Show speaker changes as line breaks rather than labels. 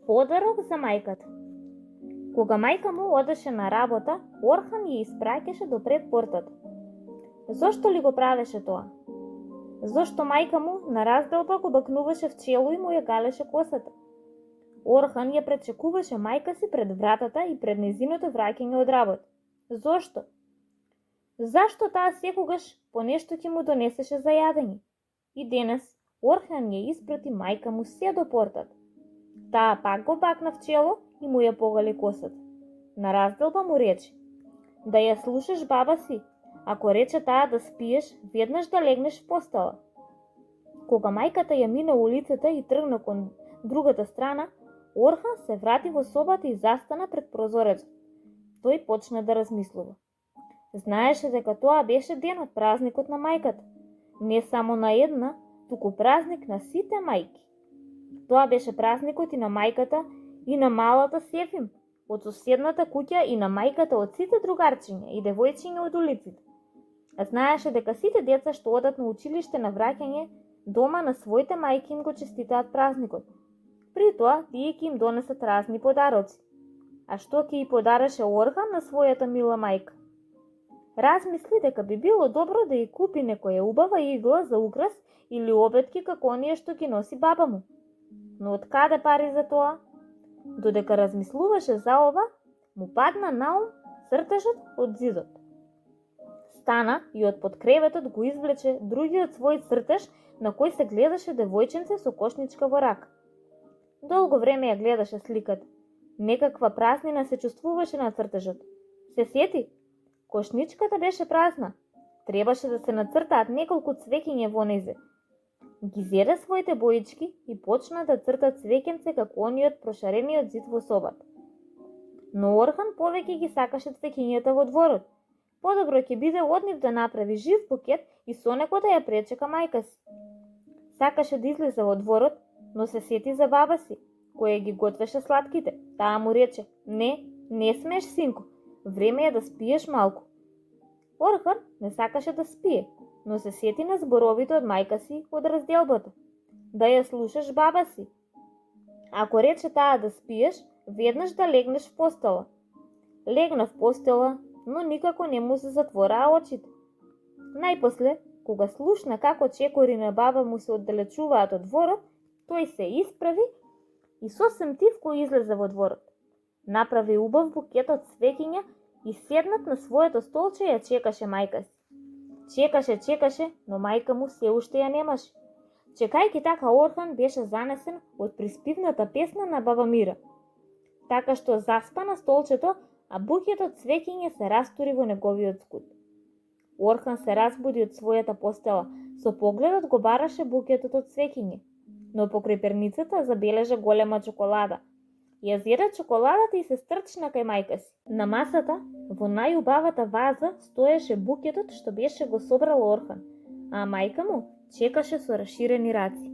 Подарок за мајката. Кога мајка му одеше на работа, Орхан ја испраќаше до пред портата. Зошто ли го правеше тоа? Зошто мајка му на разделба го бакнуваше в чело и му ја галеше косата? Орхан ја пречекуваше мајка си пред вратата и пред незиното враќање од работа. Зошто? Зашто таа секогаш по нешто ќе му донесеше за јадење? И денес Орхан ја испрати мајка му се до портата. Таа пак го бакна в чело и му ја погали косата. На разделба му рече: да ја слушаш баба си, ако рече таа да спиеш, веднаш да легнеш в постела. Кога мајката ја мина улицата и тргна кон другата страна, Орхан се врати во собата и застана пред прозорецот. Тој почна да размислува. Знаеше дека тоа беше денот, празникот на мајката. Не само на една, туку празник на сите мајки. Тоа беше празникот и на мајката и на малата Сефим од соседната куќа и на мајката од сите другарчиња и девојчиња од улиците. Знаеше дека сите деца што одат на училиште на враќање дома на своите мајки им го честитаат празникот. При тоа тие ќе им донесат разни подароци. А што ќе и подареше Орхан на својата мила мајка? Размисли дека би било добро да ја купи некоја убава игла за украс или обетки како оние што ги носи баба му. Но од каде пари за тоа? Додека размислуваше за ова, му падна на ум цртежот од зидот. Стана и од под креветот го извлече другиот свој цртеж на кој се гледаше девојченце со кошничка во рака. Долго време ја гледаше сликата. Некаква празнина се чувствуваше на цртежот. Се сети, кошничката беше празна. Требаше да се нацртаат неколку цвеќиња во незе. Ги зеде своите боички и почна да црта цвеќенце како ониот прошарениот зид во собата. Но Орхан повеќе ги сакаше цвеќињата во дворот. Подобро ќе биде од нив да направи жив букет и со него да ја пречека мајка си. Сакаше да излезе во дворот, но се сети за баба си, која ги готвеше сладките. Таа му рече: не смееш, синко, време е да спиеш малку. Орхан не сакаше да спие, но се сети на зборовите од мајка си од разделбата. Да ја слушаш баба си. Ако рече таа да спиеш, веднаш да легнеш в постела. Легна в постела, но никако не му се затвораа очите. Најпосле, кога слушна како чекори на баба му се оддалечуваат од дворот, тој се исправи и сосем тивко излезе во дворот. Направи убав букет од цвеќиња и седнат на своето столче ја чекаше мајка си. Чекаше, но мајка му се уште ја немаше. Чекајќи така, Орхан беше занесен од приспивната песна на баба Мира. Така што заспа на столчето, а букетот цвеќиња се растури во неговиот скут. Орхан се разбуди од својата постела, со погледот го бараше букетот од цвеќиње, но покрај перницата забележа голема чоколада. Ја зеде чоколадата и се стрчна кај мајка си. На масата, во најубавата ваза, стоеше букетот што беше го собрал Орхан, а мајка му чекаше со раширени раци.